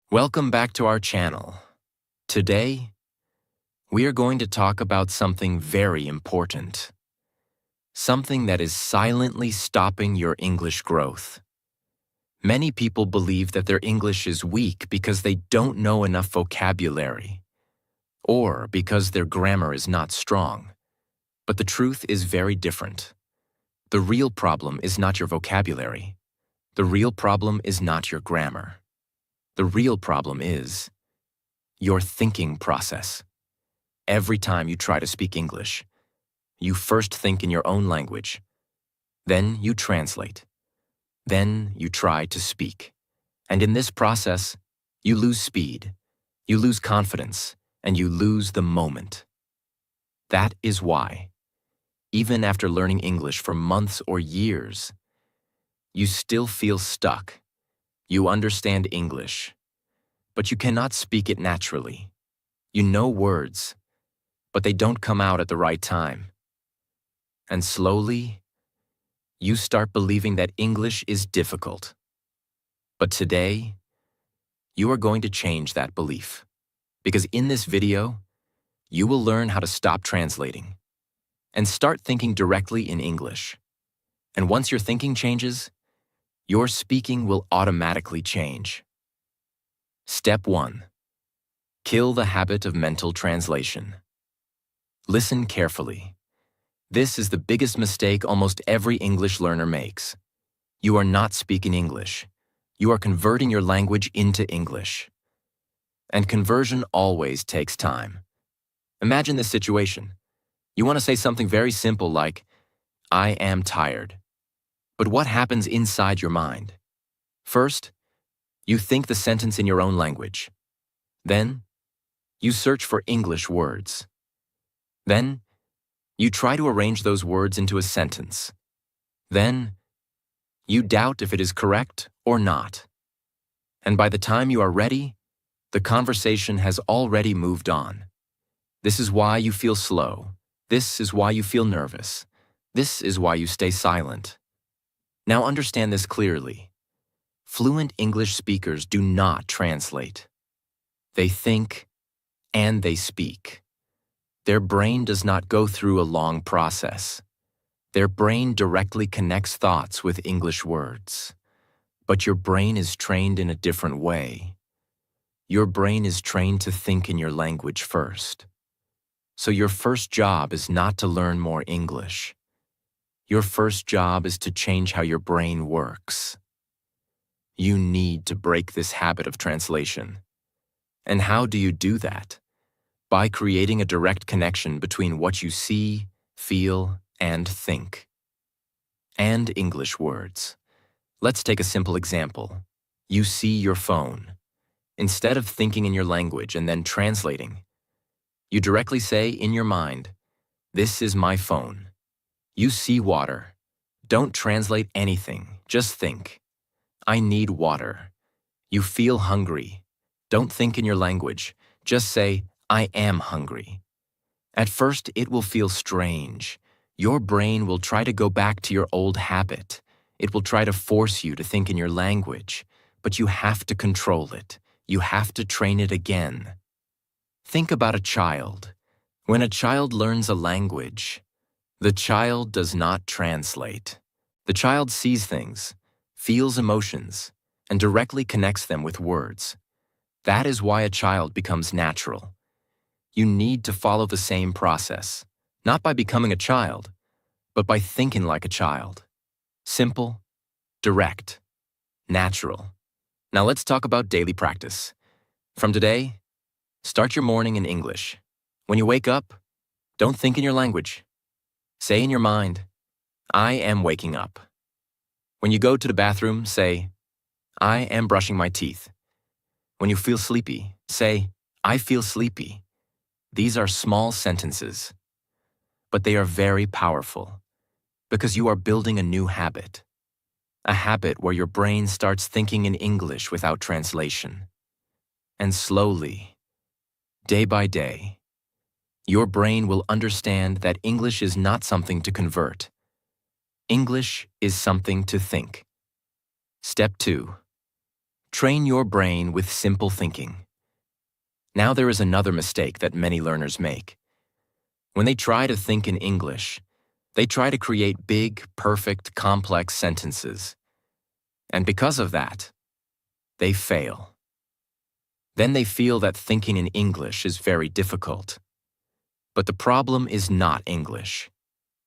Welcome back to our channel. Today, we are going to talk about something very important. Something that is silently stopping your English growth. Many people believe that their English is weak because they don't know enough vocabulary, or because their grammar is not strong. But the truth is very different. The real problem is not your vocabulary. The real problem is not your grammar. The real problem is your thinking process. Every time you try to speak English, you first think in your own language. Then you translate. Then you try to speak. And in this process, you lose speed, you lose confidence, and you lose the moment. That is why, even after learning English for months or years, you still feel stuck. You understand English, but you cannot speak it naturally. You know words, but they don't come out at the right time. And slowly, you start believing that English is difficult. But today, you are going to change that belief. Because in this video, you will learn how to stop translating and start thinking directly in English. And once your thinking changes, your speaking will automatically change. Step 1. Kill the habit of mental translation. Listen carefully. This is the biggest mistake almost every English learner makes. You are not speaking English. You are converting your language into English. And conversion always takes time. Imagine this situation. You want to say something very simple like, I am tired. But what happens inside your mind? First, you think the sentence in your own language. Then, you search for English words. Then, you try to arrange those words into a sentence. Then, you doubt if it is correct or not. And by the time you are ready, the conversation has already moved on. This is why you feel slow. This is why you feel nervous. This is why you stay silent. Now understand this clearly. Fluent English speakers do not translate. They think and they speak. Their brain does not go through a long process. Their brain directly connects thoughts with English words. But your brain is trained in a different way. Your brain is trained to think in your language first. So your first job is not to learn more English. Your first job is to change how your brain works. You need to break this habit of translation. And how do you do that? By creating a direct connection between what you see, feel, and think. And English words. Let's take a simple example. You see your phone. Instead of thinking in your language and then translating, you directly say in your mind, this is my phone. You see water. Don't translate anything, just think. I need water. You feel hungry. Don't think in your language, just say, I am hungry. At first, it will feel strange. Your brain will try to go back to your old habit. It will try to force you to think in your language, but you have to control it. You have to train it again. Think about a child. When a child learns a language, the child does not translate. The child sees things, feels emotions, and directly connects them with words. That is why a child becomes natural. You need to follow the same process, not by becoming a child, but by thinking like a child. Simple, direct, natural. Now let's talk about daily practice. From today, start your morning in English. When you wake up, don't think in your language. Say in your mind, I am waking up. When you go to the bathroom, say, I am brushing my teeth. When you feel sleepy, say, I feel sleepy. These are small sentences, but they are very powerful because you are building a new habit. A habit where your brain starts thinking in English without translation. And slowly, day by day, your brain will understand that English is not something to convert. English is something to think. Step 2. Train your brain with simple thinking. Now there is another mistake that many learners make. When they try to think in English, they try to create big, perfect, complex sentences. And because of that, they fail. Then they feel that thinking in English is very difficult. But the problem is not English.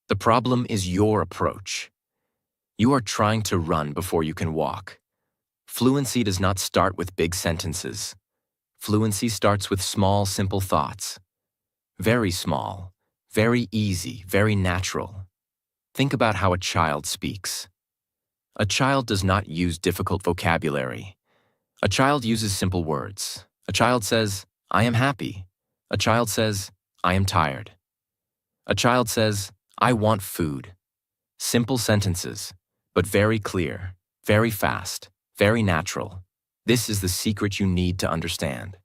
The problem is your approach. You are trying to run before you can walk. Fluency does not start with big sentences. Fluency starts with small, simple thoughts. Very small, very easy, very natural. Think about how a child speaks. A child does not use difficult vocabulary. A child uses simple words. A child says, "I am happy." A child says, "I am tired." A child says, "I want food." Simple sentences, but very clear, very fast, very natural. This is the secret you need to understand.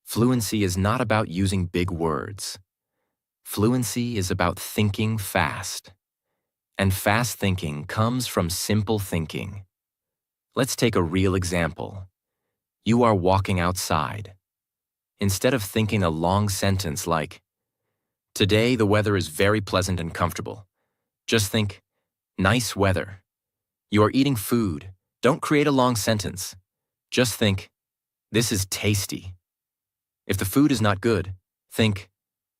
Fluency is not about using big words. Fluency is about thinking fast. And fast thinking comes from simple thinking. Let's take a real example. You are walking outside. Instead of thinking a long sentence like, "Today the weather is very pleasant and comfortable," just think, "Nice weather." You are eating food. Don't create a long sentence. Just think, "This is tasty." If the food is not good, think,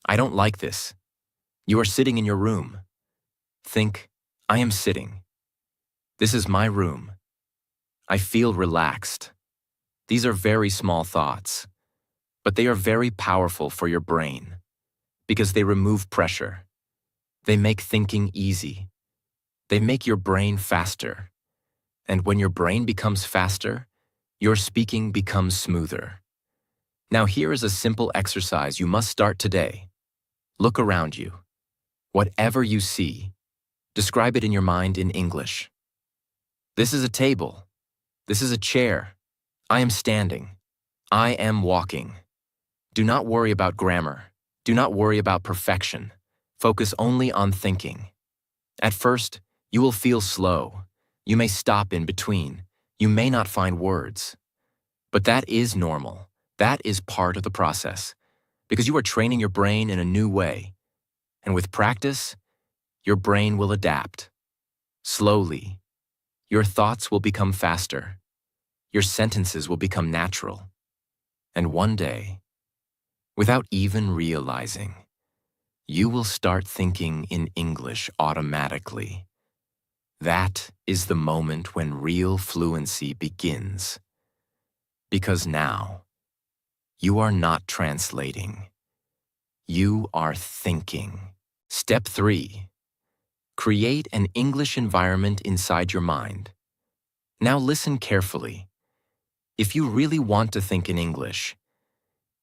"I don't like this." You are sitting in your room. Think, "I am sitting. This is my room. I feel relaxed." These are very small thoughts, but they are very powerful for your brain because they remove pressure. They make thinking easy. They make your brain faster. And when your brain becomes faster, your speaking becomes smoother. Now here is a simple exercise you must start today. Look around you. Whatever you see, describe it in your mind in English. This is a table. This is a chair. I am standing. I am walking. Do not worry about grammar. Do not worry about perfection. Focus only on thinking. At first, you will feel slow. You may stop in between. You may not find words. But that is normal. That is part of the process, because you are training your brain in a new way. And with practice, your brain will adapt. Slowly, your thoughts will become faster. Your sentences will become natural. And one day, without even realizing, you will start thinking in English automatically. That is the moment when real fluency begins. Because now, you are not translating. You are thinking. Step 3. Create an English environment inside your mind. Now listen carefully. If you really want to think in English,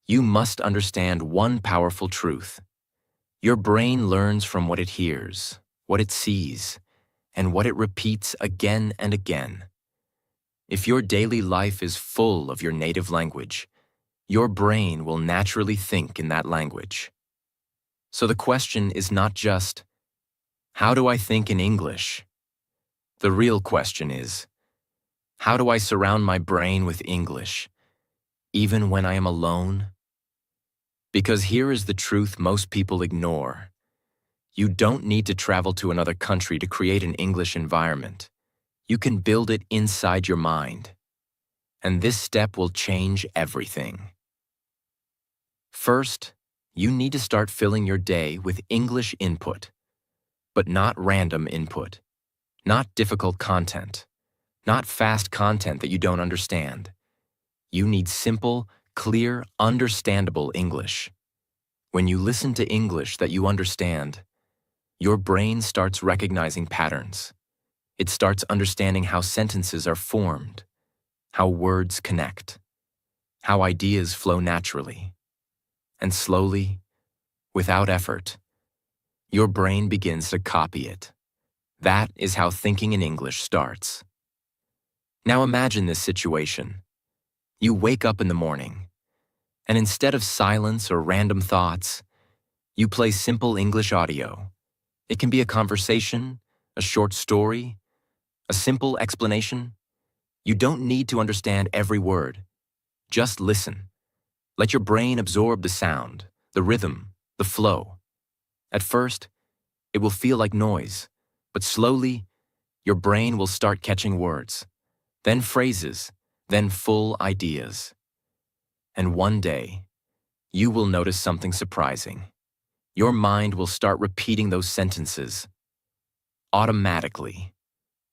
you must understand one powerful truth. Your brain learns from what it hears, what it sees, and what it repeats again and again. If your daily life is full of your native language, your brain will naturally think in that language. So the question is not just, how do I think in English? The real question is, how do I surround my brain with English, even when I am alone? Because here is the truth most people ignore. You don't need to travel to another country to create an English environment. You can build it inside your mind. And this step will change everything. First, you need to start filling your day with English input, but not random input, not difficult content, not fast content that you don't understand. You need simple, clear, understandable English. When you listen to English that you understand, your brain starts recognizing patterns. It starts understanding how sentences are formed, how words connect, how ideas flow naturally. And slowly, without effort, your brain begins to copy it. That is how thinking in English starts. Now imagine this situation. You wake up in the morning, and instead of silence or random thoughts, you play simple English audio. It can be a conversation, a short story, a simple explanation. You don't need to understand every word. Just listen. Let your brain absorb the sound, the rhythm, the flow. At first, it will feel like noise, but slowly, your brain will start catching words, then phrases, then full ideas. And one day, you will notice something surprising. Your mind will start repeating those sentences automatically.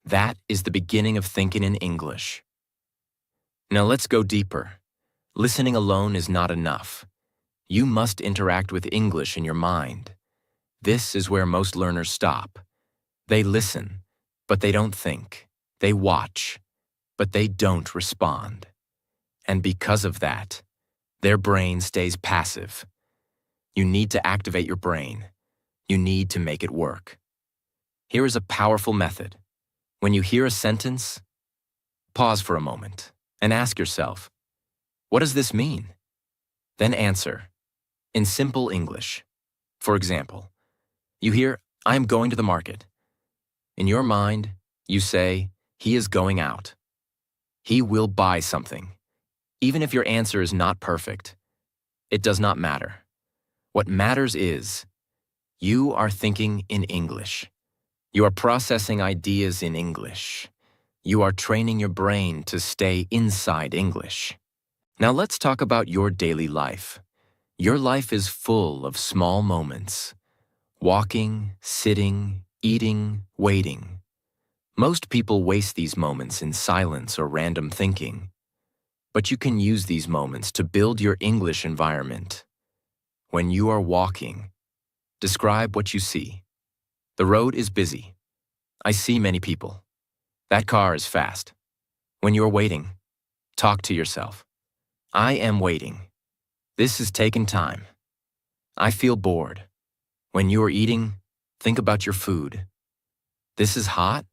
That is the beginning of thinking in English. Now let's go deeper. Listening alone is not enough. You must interact with English in your mind. This is where most learners stop. They listen, but they don't think. They watch, but they don't respond. And because of that, their brain stays passive. You need to activate your brain. You need to make it work. Here is a powerful method. When you hear a sentence, pause for a moment and ask yourself, what does this mean? Then answer in simple English. For example, you hear, I am going to the market. In your mind, you say, he is going out. He will buy something. Even if your answer is not perfect, it does not matter. What matters is, you are thinking in English. You are processing ideas in English. You are training your brain to stay inside English. Now let's talk about your daily life. Your life is full of small moments. Walking, sitting, eating, waiting. Most people waste these moments in silence or random thinking. But you can use these moments to build your English environment. When you are walking, describe what you see. The road is busy. I see many people. That car is fast. When you're waiting, talk to yourself. I am waiting. This is taking time. I feel bored. When you are eating, think about your food. This is hot.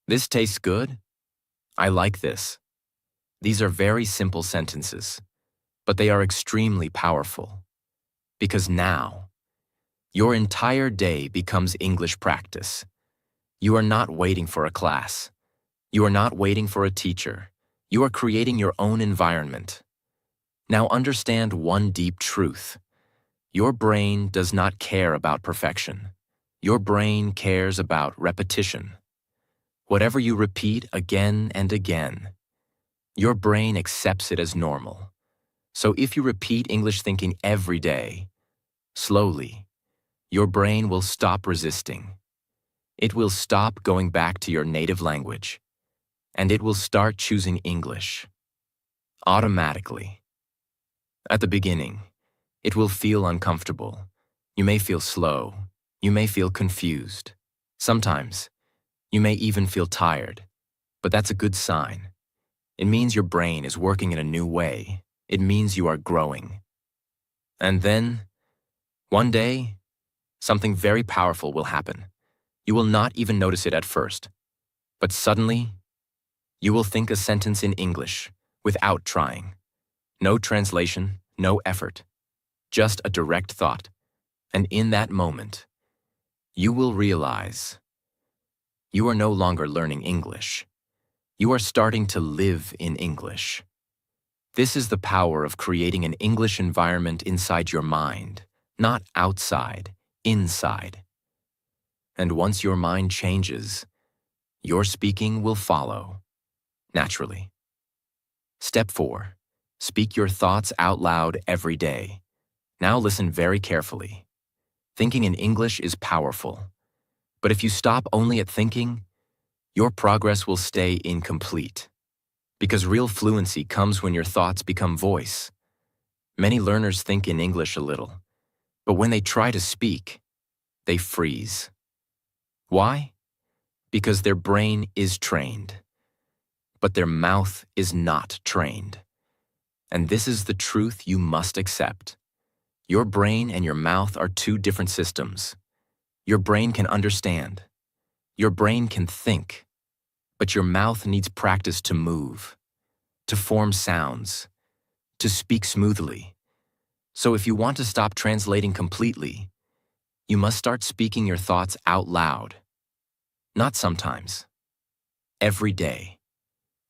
This tastes good. I like this. These are very simple sentences, but they are extremely powerful. Because now, your entire day becomes English practice. You are not waiting for a class. You are not waiting for a teacher. You are creating your own environment. Now understand one deep truth. Your brain does not care about perfection. Your brain cares about repetition. Whatever you repeat again and again, your brain accepts it as normal. So if you repeat English thinking every day, slowly, your brain will stop resisting. It will stop going back to your native language, and it will start choosing English automatically. At the beginning, it will feel uncomfortable. You may feel slow. You may feel confused. Sometimes, you may even feel tired, but that's a good sign. It means your brain is working in a new way. It means you are growing. And then, one day, something very powerful will happen. You will not even notice it at first. But suddenly, you will think a sentence in English without trying. No translation, no effort. Just a direct thought. And in that moment, you will realize you are no longer learning English. You are starting to live in English. This is the power of creating an English environment inside your mind, not outside, inside. And once your mind changes, your speaking will follow, naturally. Step 4. Speak your thoughts out loud every day. Now listen very carefully. Thinking in English is powerful. But if you stop only at thinking, your progress will stay incomplete. Because real fluency comes when your thoughts become voice. Many learners think in English a little, but when they try to speak, they freeze. Why? Because their brain is trained, but their mouth is not trained. And this is the truth you must accept. Your brain and your mouth are two different systems. Your brain can understand. Your brain can think. But your mouth needs practice to move, to form sounds, to speak smoothly. So if you want to stop translating completely, you must start speaking your thoughts out loud. Not sometimes. Every day.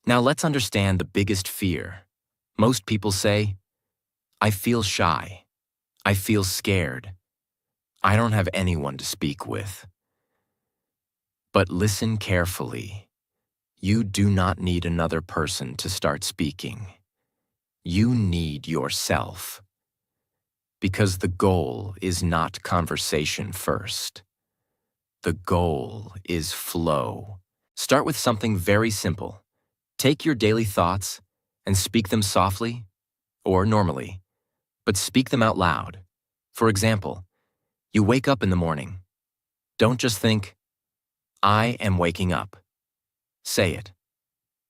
Now let's understand the biggest fear. Most people say, I feel shy. I feel scared. I don't have anyone to speak with. But listen carefully. You do not need another person to start speaking. You need yourself. Because the goal is not conversation first. The goal is flow. Start with something very simple. Take your daily thoughts and speak them softly or normally, but speak them out loud. For example, you wake up in the morning. Don't just think, I am waking up. Say it.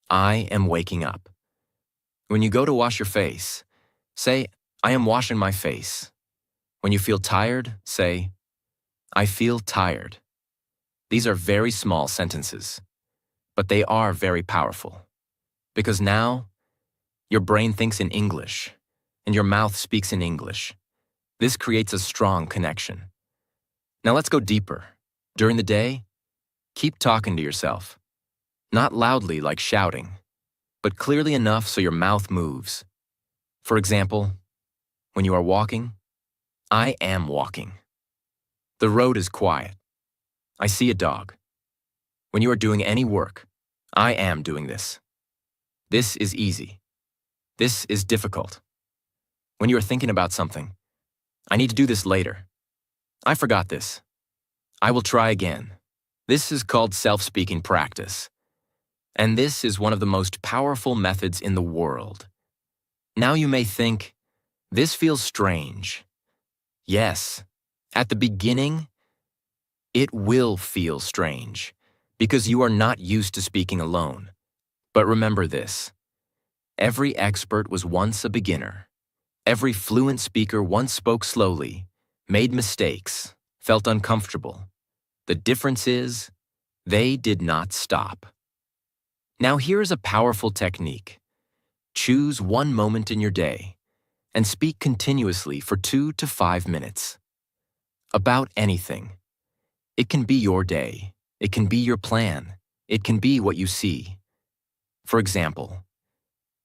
I am waking up. When you go to wash your face, say, I am washing my face. When you feel tired, say, I feel tired. These are very small sentences, but they are very powerful. Because now, your brain thinks in English, and your mouth speaks in English. This creates a strong connection. Now let's go deeper. During the day, keep talking to yourself. Not loudly like shouting, but clearly enough so your mouth moves. For example, when you are walking, I am walking. The road is quiet. I see a dog. When you are doing any work, I am doing this. This is easy. This is difficult. When you are thinking about something, I need to do this later. I forgot this. I will try again. This is called self-speaking practice. And this is one of the most powerful methods in the world. Now you may think, this feels strange. Yes, at the beginning, it will feel strange because you are not used to speaking alone. But remember this, every expert was once a beginner. Every fluent speaker once spoke slowly, made mistakes, felt uncomfortable. The difference is, they did not stop. Now here is a powerful technique. Choose one moment in your day and speak continuously for 2 to 5 minutes. About anything. It can be your day. It can be your plan. It can be what you see. For example,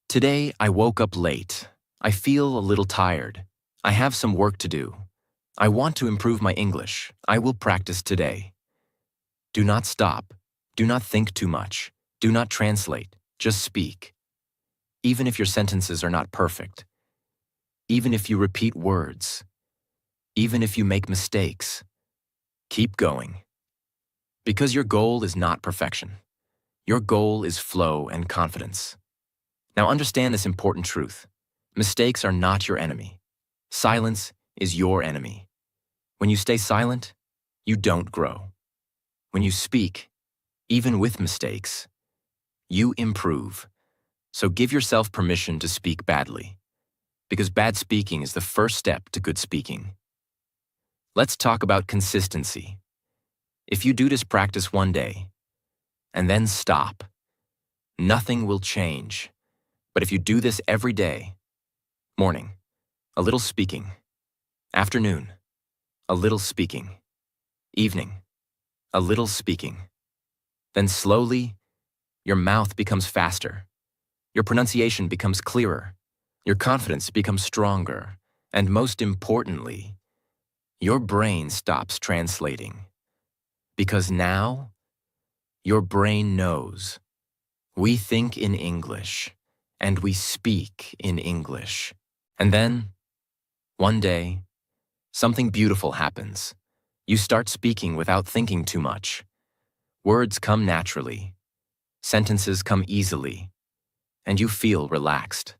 today I woke up late. I feel a little tired. I have some work to do. I want to improve my English. I will practice today. Do not stop. Do not think too much. Do not translate. Just speak. Even if your sentences are not perfect. Even if you repeat words. Even if you make mistakes. Keep going. Because your goal is not perfection. Your goal is flow and confidence. Now understand this important truth. Mistakes are not your enemy. Silence is your enemy. When you stay silent, you don't grow. When you speak, even with mistakes, you improve. So give yourself permission to speak badly, because bad speaking is the first step to good speaking. Let's talk about consistency. If you do this practice one day, and then stop, nothing will change. But if you do this every day, morning, a little speaking. Afternoon, a little speaking. Evening, a little speaking. Then slowly, your mouth becomes faster. Your pronunciation becomes clearer. Your confidence becomes stronger. And most importantly, your brain stops translating. Because now, your brain knows. We think in English, and we speak in English. And then, one day, something beautiful happens. You start speaking without thinking too much. Words come naturally. Sentences come easily. And you feel relaxed.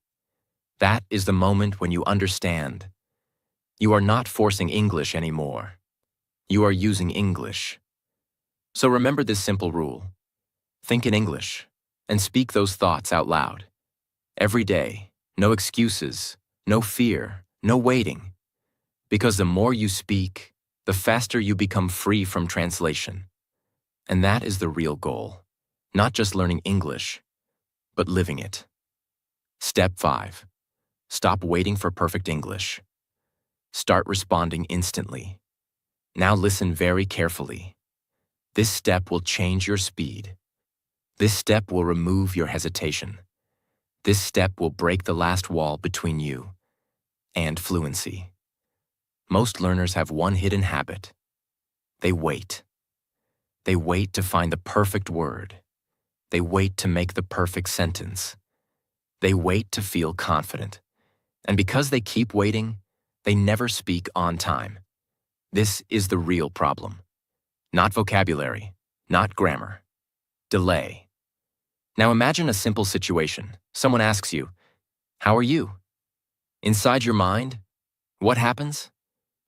That is the moment when you understand. You are not forcing English anymore. You are using English. So remember this simple rule. Think in English, and speak those thoughts out loud. Every day, no excuses, no fear, no waiting. Because the more you speak, the faster you become free from translation. And that is the real goal. Not just learning English, but living it. Step 5. Stop waiting for perfect English. Start responding instantly. Now listen very carefully. This step will change your speed. This step will remove your hesitation. This step will break the last wall between you and fluency. Most learners have one hidden habit. They wait. They wait to find the perfect word. They wait to make the perfect sentence. They wait to feel confident. And because they keep waiting, they never speak on time. This is the real problem. Not vocabulary, not grammar. Delay. Now imagine a simple situation. Someone asks you, "How are you?" Inside your mind, what happens?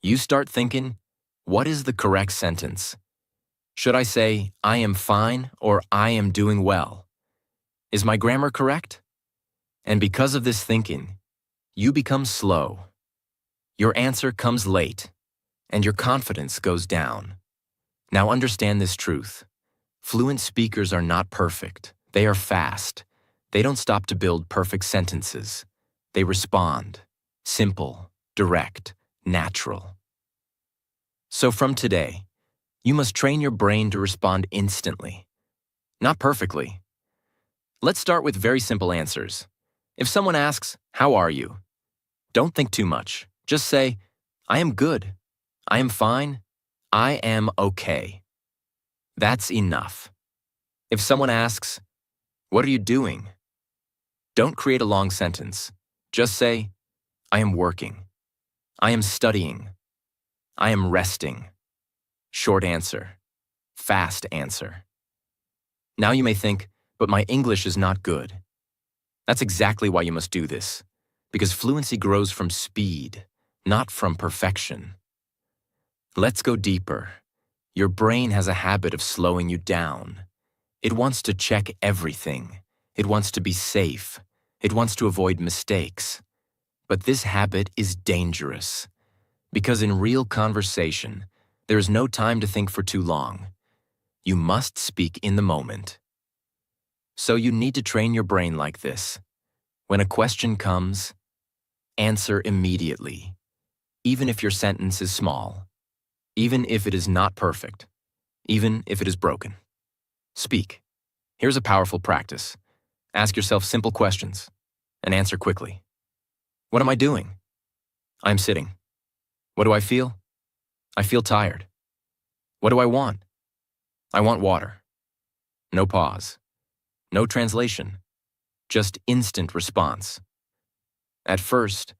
You start thinking, what is the correct sentence? Should I say, "I am fine," or "I am doing well"? Is my grammar correct? And because of this thinking, you become slow. Your answer comes late, and your confidence goes down. Now understand this truth. Fluent speakers are not perfect. They are fast. They don't stop to build perfect sentences. They respond. Simple, direct, natural. So from today, you must train your brain to respond instantly. Not perfectly. Let's start with very simple answers. If someone asks, "How are you?" don't think too much. Just say, "I am good. I am fine. I am okay." That's enough. If someone asks, "What are you doing?" don't create a long sentence. Just say, "I am working. I am studying. I am resting." Short answer. Fast answer. Now you may think, "But my English is not good." That's exactly why you must do this, because fluency grows from speed, not from perfection. Let's go deeper. Your brain has a habit of slowing you down. It wants to check everything. It wants to be safe. It wants to avoid mistakes. But this habit is dangerous, because in real conversation, there is no time to think for too long. You must speak in the moment. So you need to train your brain like this. When a question comes, answer immediately, even if your sentence is small, even if it is not perfect, even if it is broken. Speak. Here's a powerful practice. Ask yourself simple questions and answer quickly. What am I doing? I'm sitting. What do I feel? I feel tired. What do I want? I want water. No pause. No translation. Just instant response. At first,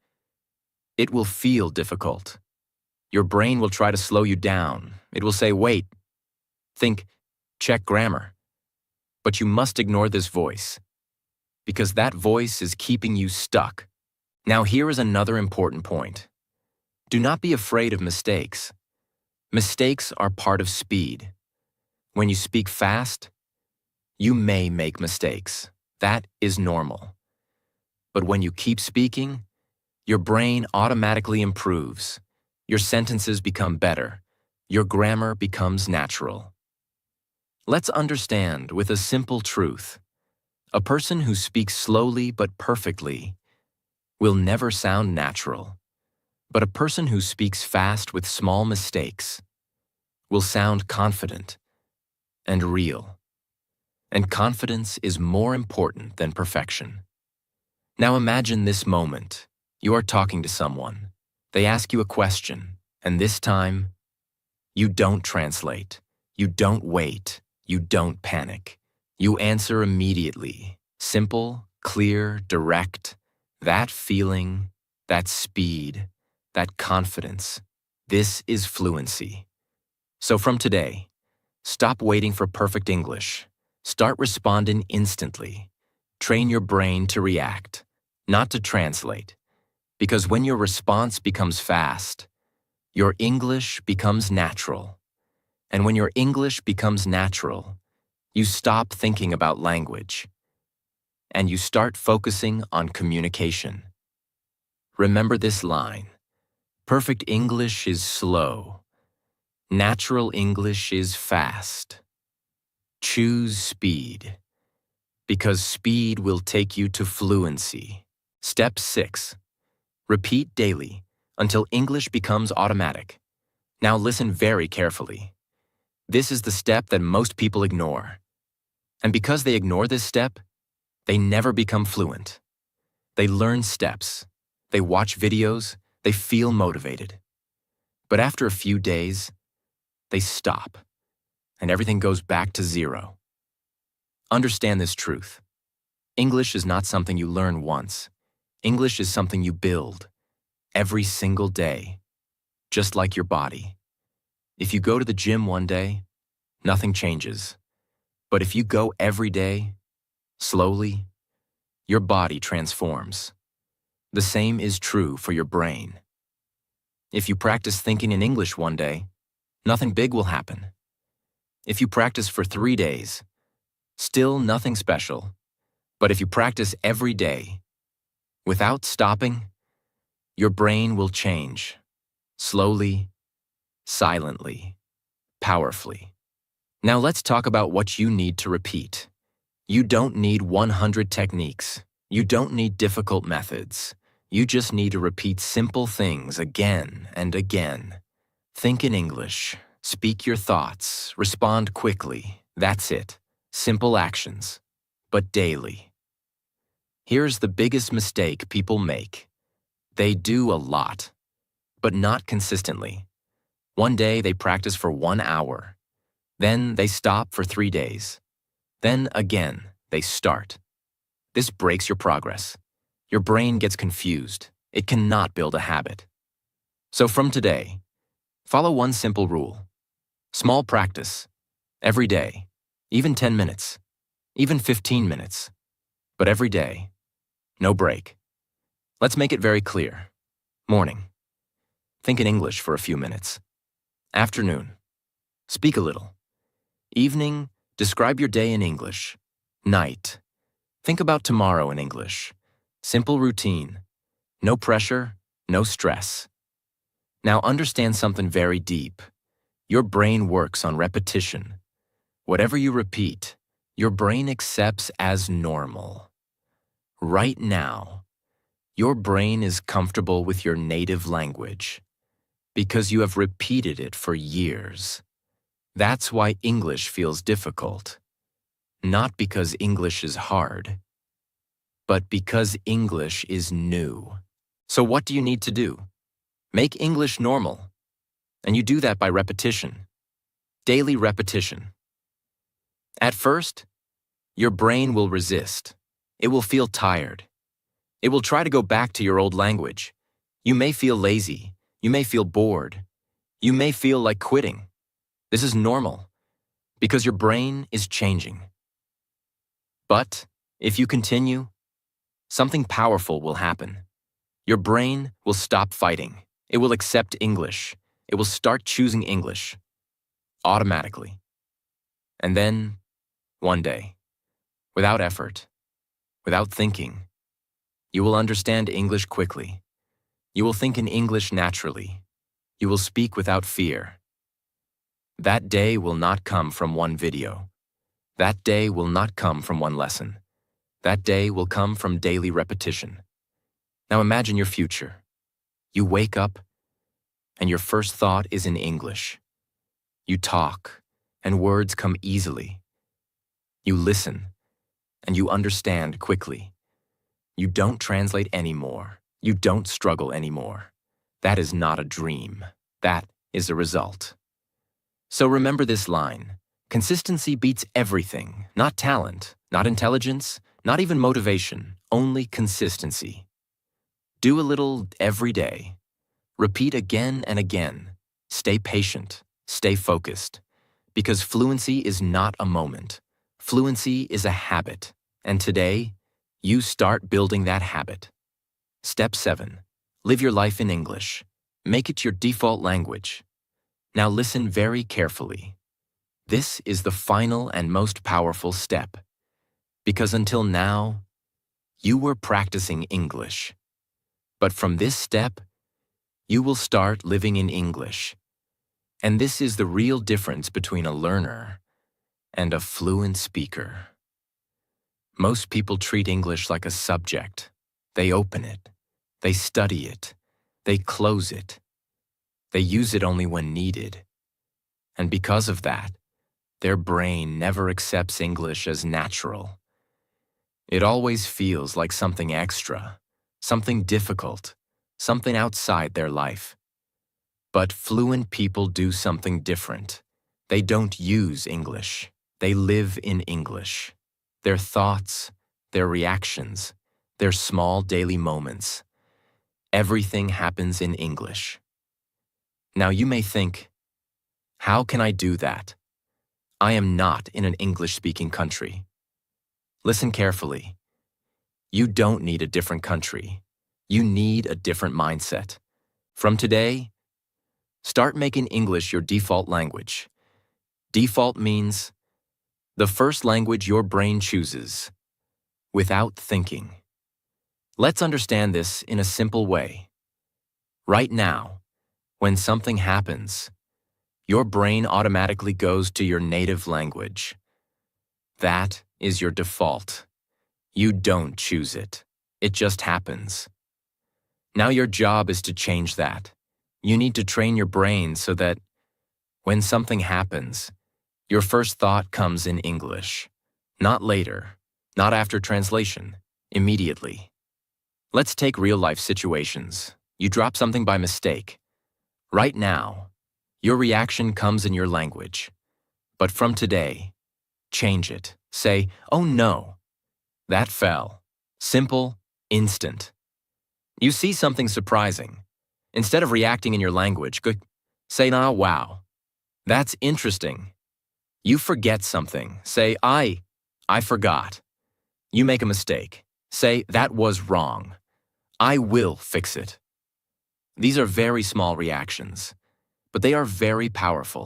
it will feel difficult. Your brain will try to slow you down. It will say, "Wait." Think, "Check grammar." But you must ignore this voice, because that voice is keeping you stuck. Now here is another important point. Do not be afraid of mistakes. Mistakes are part of speed. When you speak fast, you may make mistakes. That is normal. But when you keep speaking, your brain automatically improves. Your sentences become better. Your grammar becomes natural. Let's understand with a simple truth. A person who speaks slowly but perfectly will never sound natural. But a person who speaks fast with small mistakes will sound confident and real. And confidence is more important than perfection. Now imagine this moment. You are talking to someone. They ask you a question, and this time, you don't translate. You don't wait. You don't panic. You answer immediately. Simple, clear, direct. That feeling, that speed, that confidence. This is fluency. So from today, stop waiting for perfect English. Start responding instantly. Train your brain to react, not to translate. Because when your response becomes fast, your English becomes natural. And when your English becomes natural, you stop thinking about language, and you start focusing on communication. Remember this line. Perfect English is slow. Natural English is fast. Choose speed, because speed will take you to fluency. Step 6. Repeat daily until English becomes automatic. Now listen very carefully. This is the step that most people ignore. And because they ignore this step, they never become fluent. They learn steps, they watch videos, they feel motivated. But after a few days, they stop, and everything goes back to zero. Understand this truth. English is not something you learn once. English is something you build every single day, just like your body. If you go to the gym one day, nothing changes. But if you go every day, slowly, your body transforms. The same is true for your brain. If you practice thinking in English one day, nothing big will happen. If you practice for 3 days, still nothing special. But if you practice every day, without stopping, your brain will change, slowly, silently, powerfully. Now let's talk about what you need to repeat. You don't need 100 techniques. You don't need difficult methods. You just need to repeat simple things again and again. Think in English, speak your thoughts, respond quickly. That's it. Simple actions, but daily. Here's the biggest mistake people make. They do a lot, but not consistently. One day they practice for 1 hour. Then they stop for 3 days. Then again, they start. This breaks your progress. Your brain gets confused. It cannot build a habit. So from today, follow one simple rule. Small practice, every day, even 10 minutes, even 15 minutes, but every day, no break. Let's make it very clear. Morning, think in English for a few minutes. Afternoon, speak a little. Evening, describe your day in English. Night, think about tomorrow in English. Simple routine. No pressure, no stress. Now understand something very deep. Your brain works on repetition. Whatever you repeat, your brain accepts as normal. Right now, your brain is comfortable with your native language because you have repeated it for years. That's why English feels difficult. Not because English is hard, but because English is new. So what do you need to do? Make English normal. And you do that by repetition. Daily repetition. At first, your brain will resist. It will feel tired. It will try to go back to your old language. You may feel lazy. You may feel bored. You may feel like quitting. This is normal because your brain is changing. But if you continue, something powerful will happen. Your brain will stop fighting. It will accept English. It will start choosing English automatically. And then, one day, without effort, without thinking, you will understand English quickly. You will think in English naturally. You will speak without fear. That day will not come from one video. That day will not come from one lesson. That day will come from daily repetition. Now imagine your future. You wake up, and your first thought is in English. You talk, and words come easily. You listen, and you understand quickly. You don't translate anymore. You don't struggle anymore. That is not a dream. That is a result. So remember this line. Consistency beats everything, not talent, not intelligence, not even motivation, only consistency. Do a little every day. Repeat again and again. Stay patient. Stay focused. Because fluency is not a moment. Fluency is a habit. And today, you start building that habit. Step 7. Live your life in English. Make it your default language. Now listen very carefully. This is the final and most powerful step. Because until now, you were practicing English. But from this step, you will start living in English. And this is the real difference between a learner and a fluent speaker. Most people treat English like a subject. They open it. They study it. They close it. They use it only when needed. And because of that, their brain never accepts English as natural. It always feels like something extra, something difficult, something outside their life. But fluent people do something different. They don't use English. They live in English. Their thoughts, their reactions, their small daily moments, everything happens in English. Now you may think, how can I do that? I am not in an English-speaking country. Listen carefully. You don't need a different country. You need a different mindset. From today, start making English your default language. Default means the first language your brain chooses, without thinking. Let's understand this in a simple way. Right now, when something happens, your brain automatically goes to your native language. That is your default. You don't choose it. It just happens. Now your job is to change that. You need to train your brain so that when something happens, your first thought comes in English. Not later, not after translation, immediately. Let's take real-life situations. You drop something by mistake. Right now, your reaction comes in your language. But from today, change it. Say, "Oh no, that fell." Simple, instant. You see something surprising. Instead of reacting in your language, say, "Ah, wow, that's interesting." You forget something. Say, I forgot." You make a mistake. Say, "That was wrong. I will fix it." These are very small reactions, but they are very powerful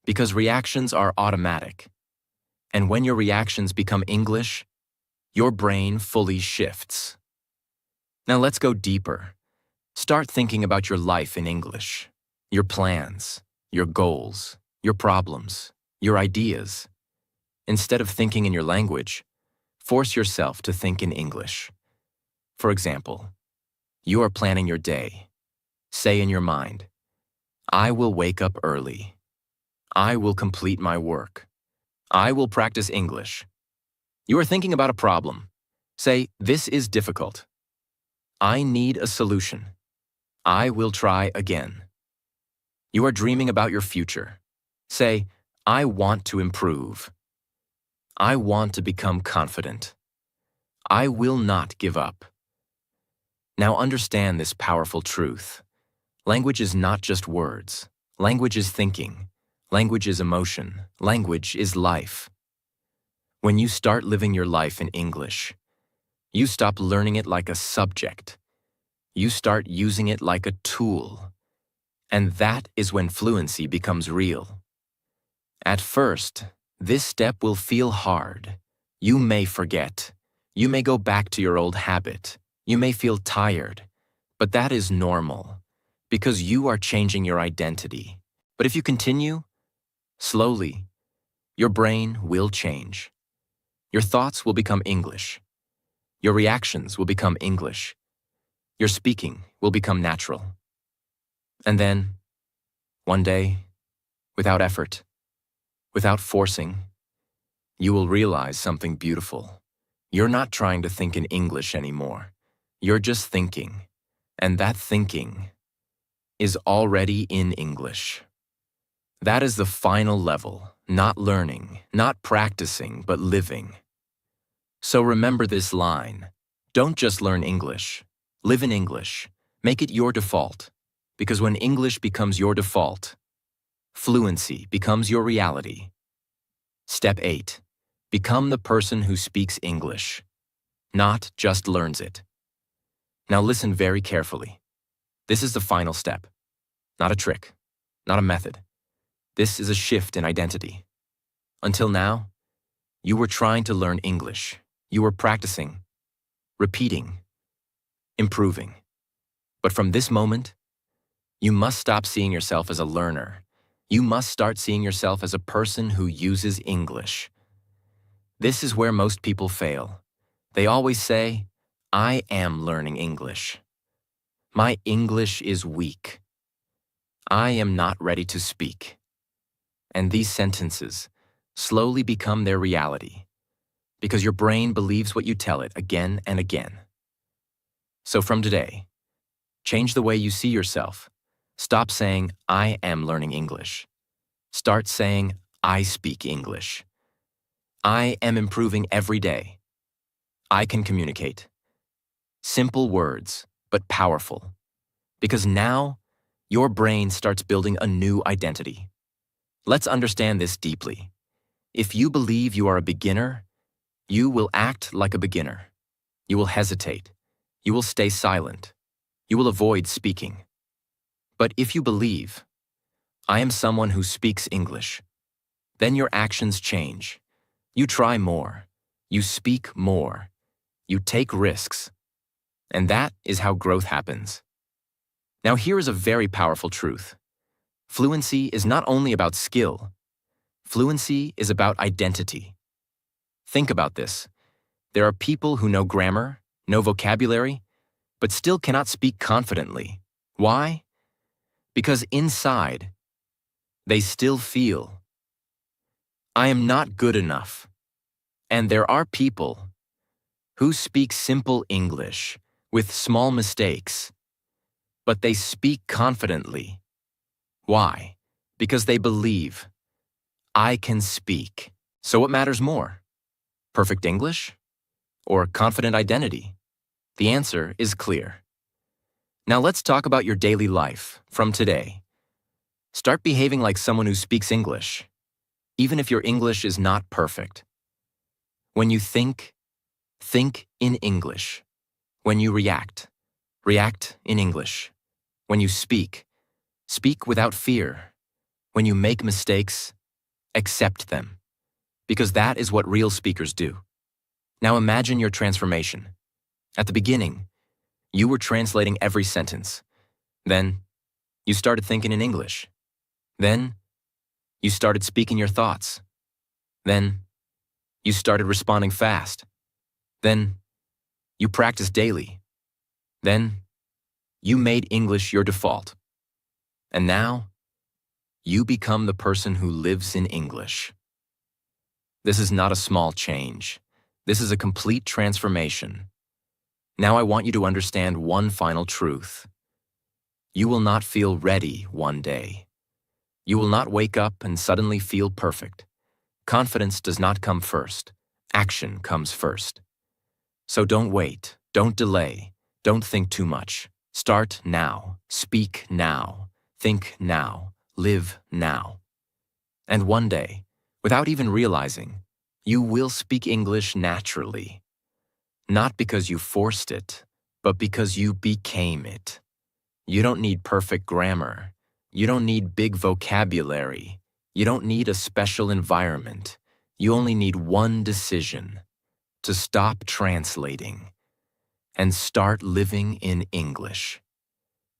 because reactions are automatic. And when your reactions become English, your brain fully shifts. Now let's go deeper. Start thinking about your life in English, your plans, your goals, your problems, your ideas. Instead of thinking in your language, force yourself to think in English. For example, you are planning your day. Say in your mind, "I will wake up early. I will complete my work. I will practice English." You are thinking about a problem. Say, "This is difficult. I need a solution. I will try again." You are dreaming about your future. Say, "I want to improve. I want to become confident. I will not give up." Now understand this powerful truth. Language is not just words. Language is thinking. Language is emotion. Language is life. When you start living your life in English, you stop learning it like a subject. You start using it like a tool. And that is when fluency becomes real. At first, this step will feel hard. You may forget. You may go back to your old habit. You may feel tired. But that is normal, because you are changing your identity. But if you continue, slowly, your brain will change. Your thoughts will become English. Your reactions will become English. Your speaking will become natural. And then, one day, without effort, without forcing, you will realize something beautiful. You're not trying to think in English anymore. You're just thinking. And that thinking is already in English. That is the final level, not learning, not practicing, but living. So remember this line. Don't just learn English. Live in English. Make it your default. Because when English becomes your default, fluency becomes your reality. Step 8. Become the person who speaks English, not just learns it. Now listen very carefully. This is the final step. Not a trick, not a method. This is a shift in identity. Until now, you were trying to learn English. You were practicing, repeating, improving. But from this moment, you must stop seeing yourself as a learner. You must start seeing yourself as a person who uses English. This is where most people fail. They always say, "I am learning English. My English is weak. I am not ready to speak." And these sentences, slowly become their reality, because your brain believes what you tell it again and again. So from today, change the way you see yourself. Stop saying, I am learning English. Start saying, I speak English. I am improving every day. I can communicate. Simple words, but powerful. Because now, your brain starts building a new identity. Let's understand this deeply. If you believe you are a beginner, you will act like a beginner. You will hesitate. You will stay silent. You will avoid speaking. But if you believe, I am someone who speaks English, then your actions change. You try more. You speak more. You take risks. And that is how growth happens. Now here is a very powerful truth. Fluency is not only about skill. Fluency is about identity. Think about this. There are people who know grammar, know vocabulary, but still cannot speak confidently. Why? Because inside, they still feel, I am not good enough. And there are people who speak simple English with small mistakes, but they speak confidently. Why? Because they believe, I can speak. So what matters more? Perfect English or confident identity? The answer is clear. Now let's talk about your daily life from today. Start behaving like someone who speaks English, even if your English is not perfect. When you think in English. When you react in English. When you speak without fear. When you make mistakes, accept them. Because that is what real speakers do. Now imagine your transformation. At the beginning, you were translating every sentence. Then, you started thinking in English. Then, you started speaking your thoughts. Then, you started responding fast. Then, you practiced daily. Then, you made English your default. And now, you become the person who lives in English. This is not a small change. This is a complete transformation. Now I want you to understand one final truth. You will not feel ready one day. You will not wake up and suddenly feel perfect. Confidence does not come first. Action comes first. So don't wait, don't delay, don't think too much. Start now, speak now, think now, live now. And one day, without even realizing, you will speak English naturally. Not because you forced it, but because you became it. You don't need perfect grammar. You don't need big vocabulary. You don't need a special environment. You only need one decision: to stop translating and start living in English.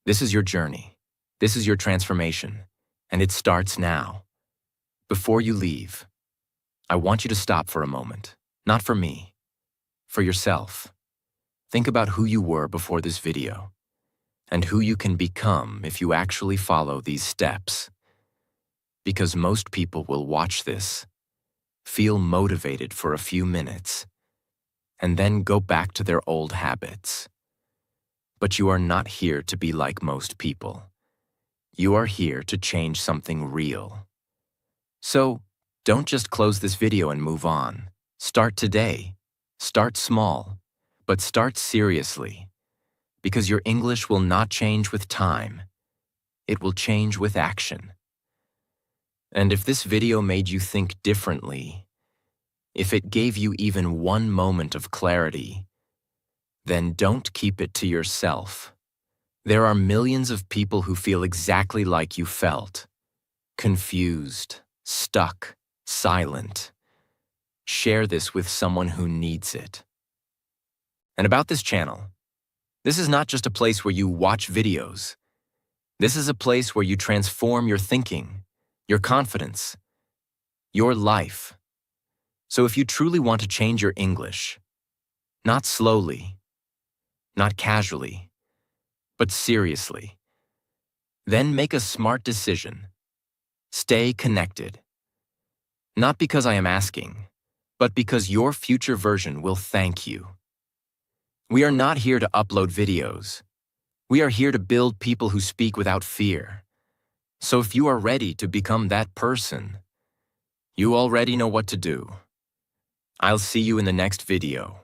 This is your journey. This is your transformation, and it starts now. Before you leave, I want you to stop for a moment. Not for me, for yourself. Think about who you were before this video, and who you can become if you actually follow these steps. Because most people will watch this, feel motivated for a few minutes, and then go back to their old habits. But you are not here to be like most people. You are here to change something real. So, don't just close this video and move on. Start today. Start small, but start seriously. Because your English will not change with time. It will change with action. And if this video made you think differently, if it gave you even one moment of clarity, then don't keep it to yourself. There are millions of people who feel exactly like you felt. Confused, stuck, silent. Share this with someone who needs it. And about this channel, this is not just a place where you watch videos. This is a place where you transform your thinking, your confidence, your life. So if you truly want to change your English, not slowly, not casually, but seriously, then make a smart decision. Stay connected. Not because I am asking, but because your future version will thank you. We are not here to upload videos. We are here to build people who speak without fear. So if you are ready to become that person, you already know what to do. I'll see you in the next video.